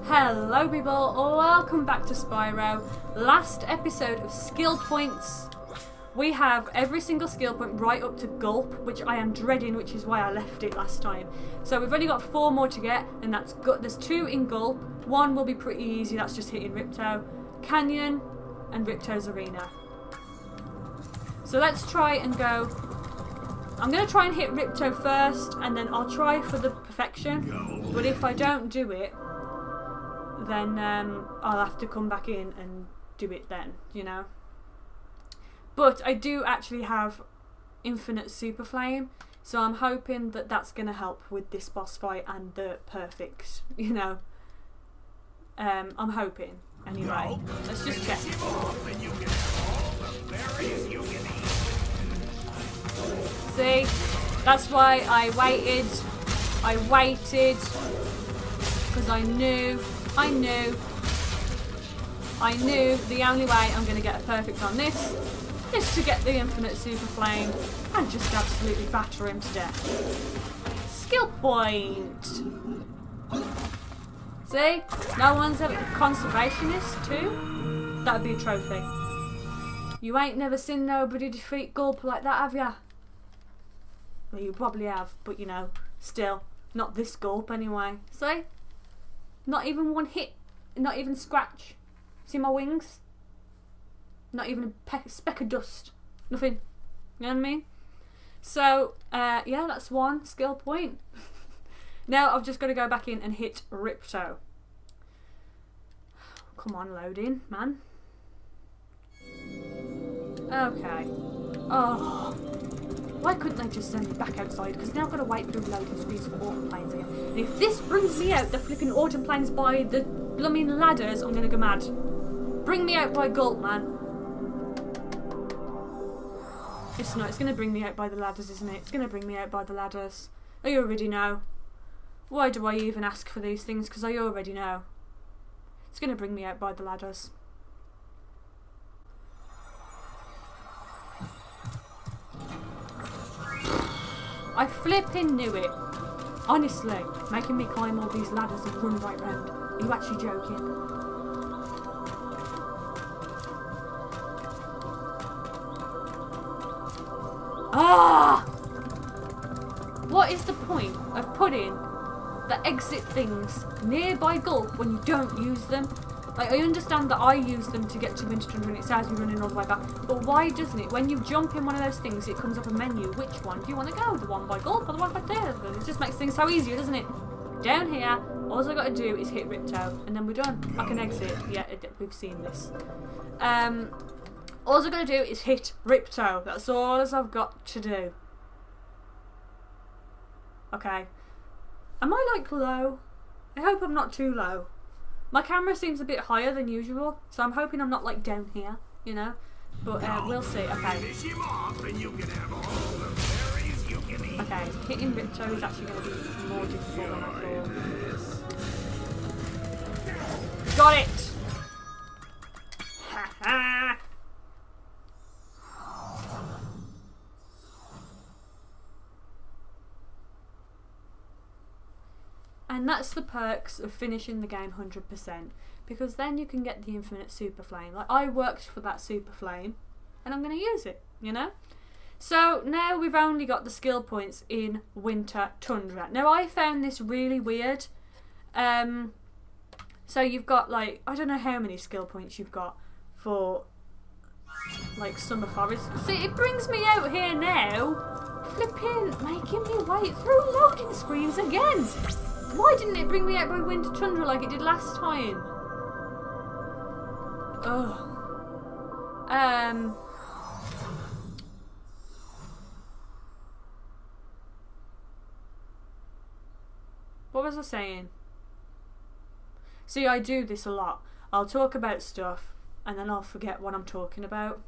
Hello people, welcome back to Spyro. Last episode of skill points. We have every single skill point right up to gulp, which I am dreading, which is why I left it last time. So we've only got 4 more to get, and that's good. There's 2 in gulp. 1 will be pretty easy, that's just hitting Ripto, Canyon, and Ripto's Arena. So let's try and go. I'm going to try and hit Ripto first, and then I'll try for the perfection. But if I don't do it, then I'll have to come back in and do it then, you know. But I do actually have infinite super flame, so I'm hoping that that's going to help with this boss fight and the perfect, you know. I'm hoping. Anyway, let's just check. See, that's why I waited, because I knew the only way I'm going to get a perfect on this is to get the infinite super flame and just absolutely batter him to death. Skill point! See? No one's ever conservationist too? That would be a trophy. You ain't never seen nobody defeat Gulp like that, have ya? Well, you probably have, but you know, still, not this Gulp anyway. See? Not even one hit, not even scratch. See my wings? Not even a speck of dust. Nothing. You know what I mean? So, yeah, that's 1 skill point. Now I've just got to go back in and hit Ripto. Come on, loading, man. Okay. Oh. Why couldn't they just send me back outside? Because now I've got to wait through loading screens for autumn planes again. And if this brings me out the flipping autumn planes by the blooming ladders, I'm going to go mad. Bring me out by Gulp, man. It's not. It's going to bring me out by the ladders, isn't it? It's going to bring me out by the ladders. I already know. Why do I even ask for these things? Because I already know. It's going to bring me out by the ladders. I flipping knew it. Honestly, making me climb all these ladders and run right round. Are you actually joking? Ah! What is the point of putting the exit things nearby Gulp when you don't use them? Like, I understand that I use them to get to Winter Tundra and it says you're running all the way back, but why doesn't it? When you jump in one of those things, it comes up a menu. Which one do you want to go? The one by Gulp or the one by there? It just makes things so easier, doesn't it? Down here, all I got to do is hit Ripto, and then we're done. I can exit. Yeah, we've seen this. All I got to do is hit Ripto. That's all as I've got to do. Okay. Am I like low? I hope I'm not too low. My camera seems a bit higher than usual, so I'm hoping I'm not like down here, you know. But we'll see. Okay. Okay, hitting Ripto is actually going to be more difficult than I thought. Got it! Ha ha! And that's the perks of finishing the game 100%, because then you can get the infinite super flame. Like, I worked for that super flame, and I'm going to use it, you know? So now we've only got the skill points in Winter Tundra. Now I found this really weird. So you've got like, I don't know how many skill points you've got for like Summer Forest. See, it brings me out here now, flipping, making me wait through loading screens again. Why didn't it bring me out by Winter Tundra like it did last time? Ugh. What was I saying? See, I do this a lot. I'll talk about stuff and then I'll forget what I'm talking about.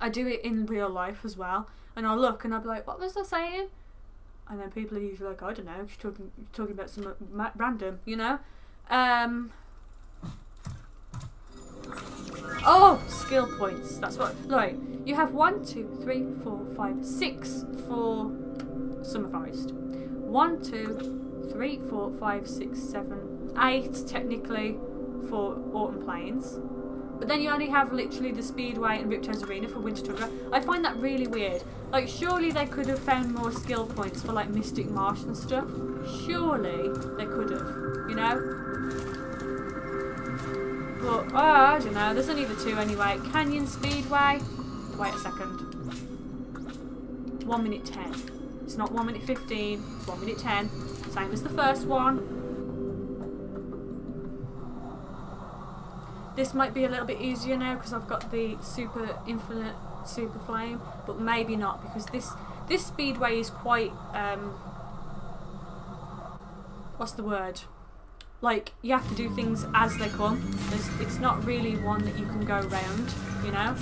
I do it in real life as well. And I'll look and I'll be like, what was I saying? And then people are usually like, I don't know, she's talking about some random, you know? Oh, skill points. That's what. Right, you have 1, 2, 3, 4, 5, 6 for Summer Forest. 1, 2, 3, 4, 5, 6, 7, 8 technically for Autumn Plains. But then you only have literally the Speedway and Riptos Arena for Winter Tundra. I find that really weird. Like, surely they could have found more skill points for, like, Mystic Marsh and stuff. Surely they could have, you know? But, I don't know. There's only the 2 anyway. Canyon Speedway. Wait a second. 1 minute 10. It's not 1 minute 15. It's 1 minute 10. Same as the first one. This might be a little bit easier now because I've got the infinite super flame, but maybe not because this speedway is quite what's the word? Like, you have to do things as they come. It's not really one that you can go around, you know?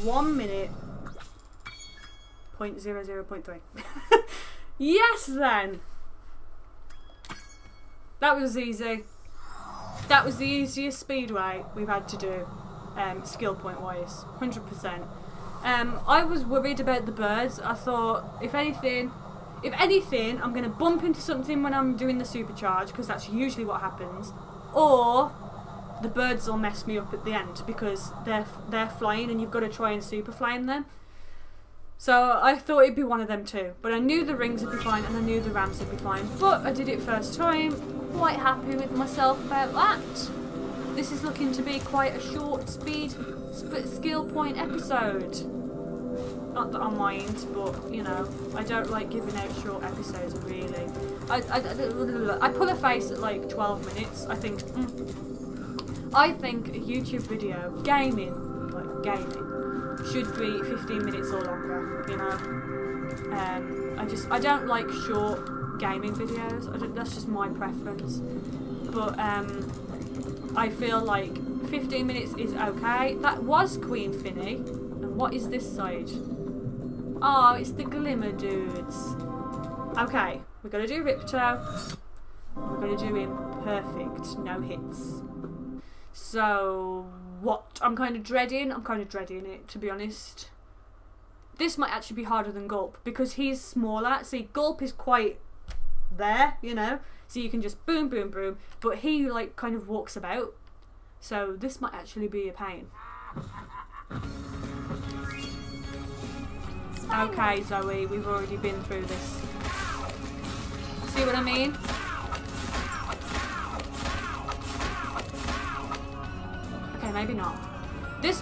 .1 minute. 0.00.3. Yes then! That was easy. That was the easiest speedway we've had to do, skill point wise. 100%. I was worried about the birds. I thought, if anything, I'm going to bump into something when I'm doing the supercharge, because that's usually what happens. Or the birds will mess me up at the end because they're flying and you've got to try and super flame them. So I thought it'd be one of them too. But I knew the rings would be fine and I knew the ramps would be fine. But I did it first time. Quite happy with myself about that. This is looking to be quite a short skill point episode. Not that I mind, but you know, I don't like giving out short episodes really. I pull a face at like 12 minutes. I think a YouTube video, gaming, should be 15 minutes or longer, you know. I don't like short gaming videos. That's just my preference. But I feel like 15 minutes is okay. That was Queen Finny. And what is this side? Oh, it's the Glimmer dudes. Okay, we're gonna do Ripto. We're gonna do him perfect, no hits. So, what I'm kind of dreading it, to be honest. This might actually be harder than Gulp, because he's smaller. See, Gulp is quite there, you know, so you can just boom, boom, boom, but he, like, kind of walks about. So, this might actually be a pain. Okay, Zoe, we've already been through this. See what I mean? Okay, maybe not. This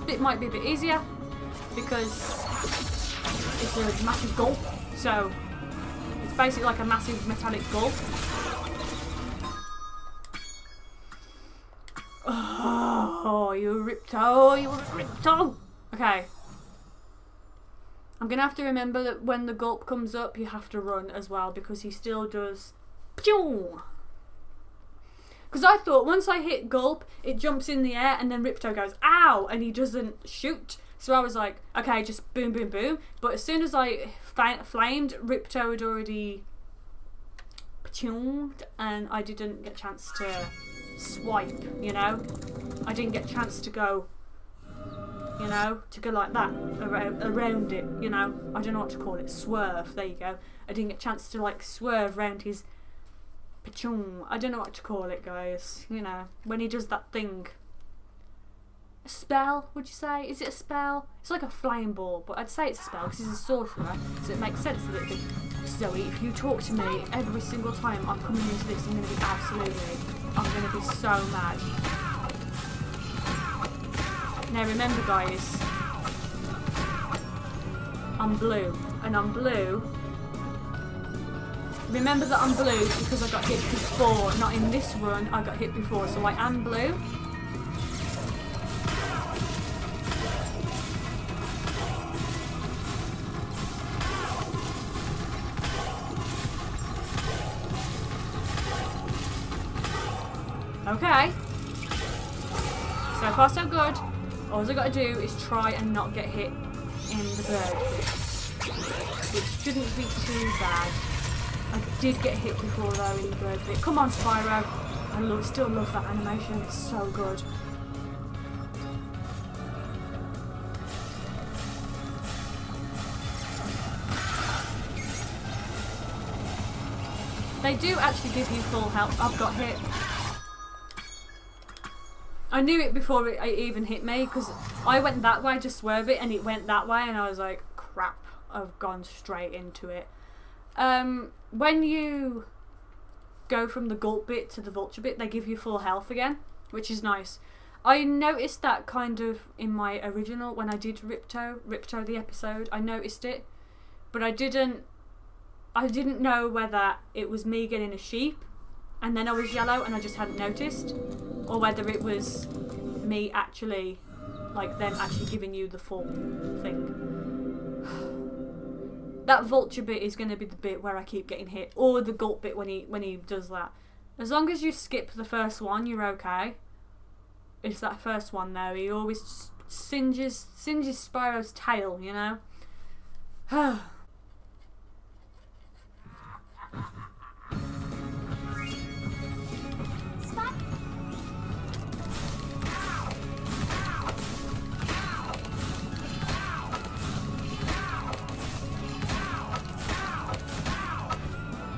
bit might be a bit easier because it's a massive gulp. So it's basically like a massive metallic gulp. Oh, you Ripto, you Ripto. Okay. I'm gonna have to remember that when the gulp comes up, you have to run as well because he still does. Because I thought once I hit Gulp, it jumps in the air and then Ripto goes, ow, and he doesn't shoot. So I was like, okay, just boom, boom, boom. But as soon as I flamed, Ripto had already and I didn't get a chance to swipe, you know? I didn't get a chance to go, you know, to go like that, around it, you know? I don't know what to call it, swerve, there you go. I didn't get a chance to, like, swerve around his I don't know what to call it, guys. You know, when he does that thing. A spell, would you say? Is it a spell? It's like a flame ball, but I'd say it's a spell because he's a sorcerer, so it makes sense that it'd be. Zoe, if you talk to me every single time I'm coming into this, I'm going to be absolutely I'm going to be so mad. Now remember guys, I'm blue, and I'm blue. Remember that I'm blue because I got hit before, not in this run, I got hit before, so I am blue. Okay. So far so good. All I got to do is try and not get hit in the bird bit, which shouldn't be too bad. I did get hit before though in the bird bit. Come on Spyro. I still love that animation. It's so good. They do actually give you full health. I've got hit. I knew it before it even hit me because I went that way to swerve it and it went that way and I was like, crap, I've gone straight into it. When you go from the gulp bit to the vulture bit, they give you full health again, which is nice. I noticed that kind of in my original, when I did Ripto the episode, I noticed it, but I didn't know whether it was me getting a sheep and then I was yellow and I just hadn't noticed, or whether it was me actually, like them actually giving you the full thing. That vulture bit is going to be the bit where I keep getting hit, or the gulp bit when he does that. As long as you skip the first one, you're okay. It's that first one though, he always singes Spyro's tail, you know?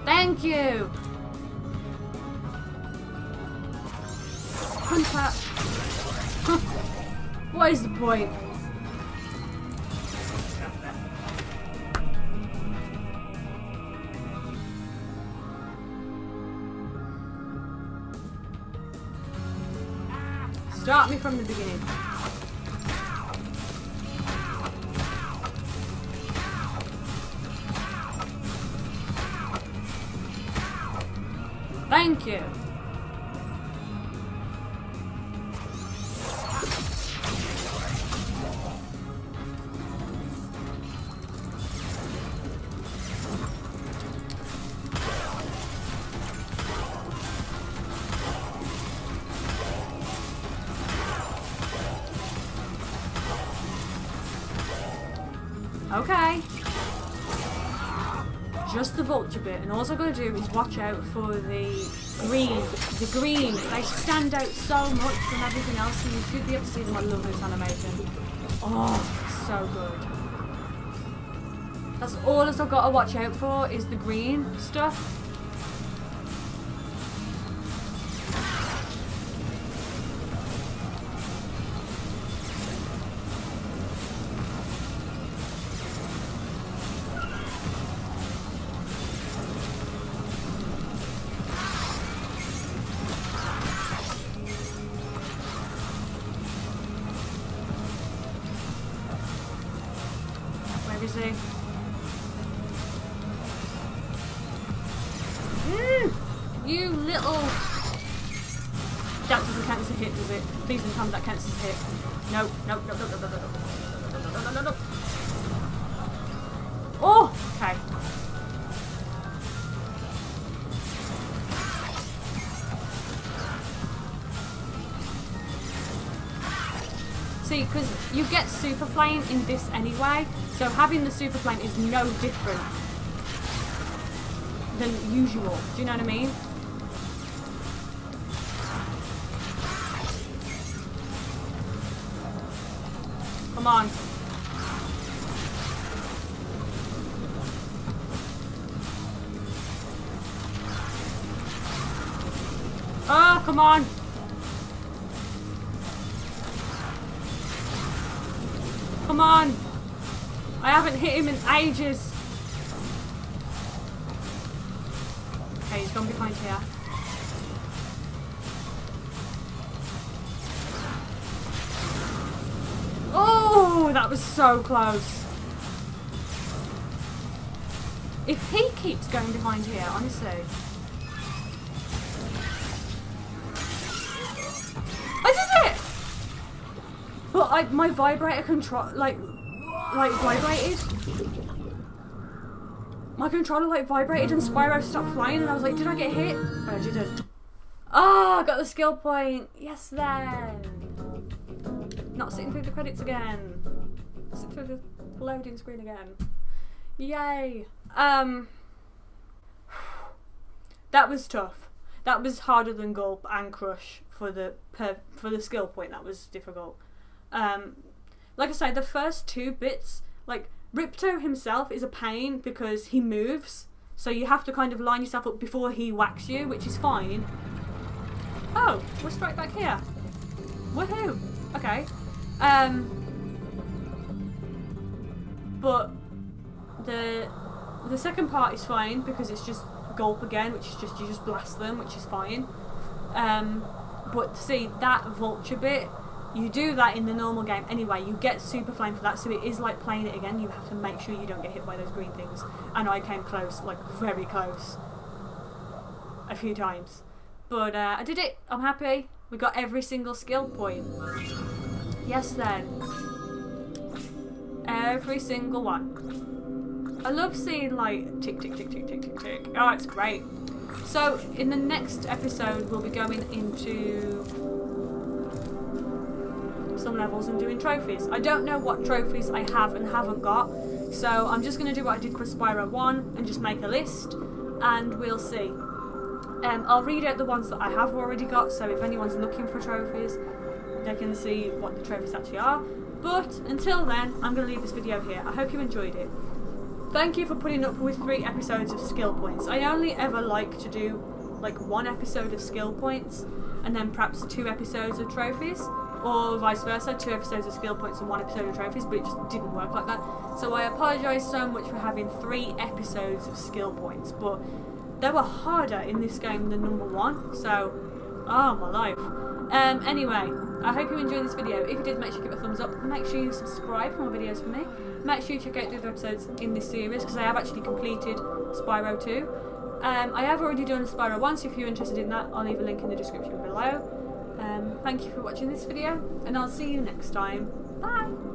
Thank you! Contact! What is the point? Start me from the beginning. Thank you. Okay. Just the vulture bit, and all I've got to do is watch out for the green. The green, they stand out so much from everything else, and you should be able to see them. I love this animation. Oh, so good. That's all I've got to watch out for is the green stuff. You little... That doesn't count as a hit, does it? Please don't tell me that counts as a hit. No, no, no, no, no, no, no, no, no, no, no. Oh, okay. See, because you get super plane in this anyway, so having the super plane is no different than usual. Do you know what I mean? Come on. Oh, come on. Come on. I haven't hit him in ages. Okay, he's gone behind here. That was so close. If he keeps going behind here, honestly. I did it! But my vibrator control, like vibrated. My controller like vibrated and Spyro stopped flying and I was like, did I get hit? But I didn't. Oh, I got the skill point. Yes then. Not sitting through the credits again. Sit through the loading screen again. Yay. That was tough. That was harder than Gulp and Crush for the skill point. That was difficult. Like I said, the first two bits, like Ripto himself is a pain because he moves, so you have to kind of line yourself up before he whacks you, which is fine. Oh, we're straight back here. Woohoo! Okay. But the second part is fine because it's just Gulp again, which is just you just blast them, which is fine. But see that vulture bit, you do that in the normal game anyway. You get super flame for that, so it is like playing it again. You have to make sure you don't get hit by those green things. And I came close, like very close, a few times. But I did it. I'm happy. We got every single skill point. Yes then. Every single one. I love seeing like tick tick tick tick tick tick tick. Oh, it's great. So in the next episode we'll be going into some levels and doing trophies. I don't know what trophies I have and haven't got, so I'm just going to do what I did for Spyro 1 and just make a list and we'll see. I'll read out the ones that I have already got, so if anyone's looking for trophies they can see what the trophies actually are. But until then, I'm going to leave this video here. I hope you enjoyed it. Thank you for putting up with 3 episodes of skill points. I only ever like to do like 1 episode of skill points and then perhaps 2 episodes of trophies, or vice versa, 2 episodes of skill points and 1 episode of trophies, but it just didn't work like that. So I apologise so much for having 3 episodes of skill points, but they were harder in this game than number 1, so oh my life. Anyway, I hope you enjoyed this video. If you did, make sure you give it a thumbs up. Make sure you subscribe for more videos from me. Make sure you check out the other episodes in this series because I have actually completed Spyro 2. I have already done Spyro 1, so if you're interested in that, I'll leave a link in the description below. Thank you for watching this video, and I'll see you next time. Bye!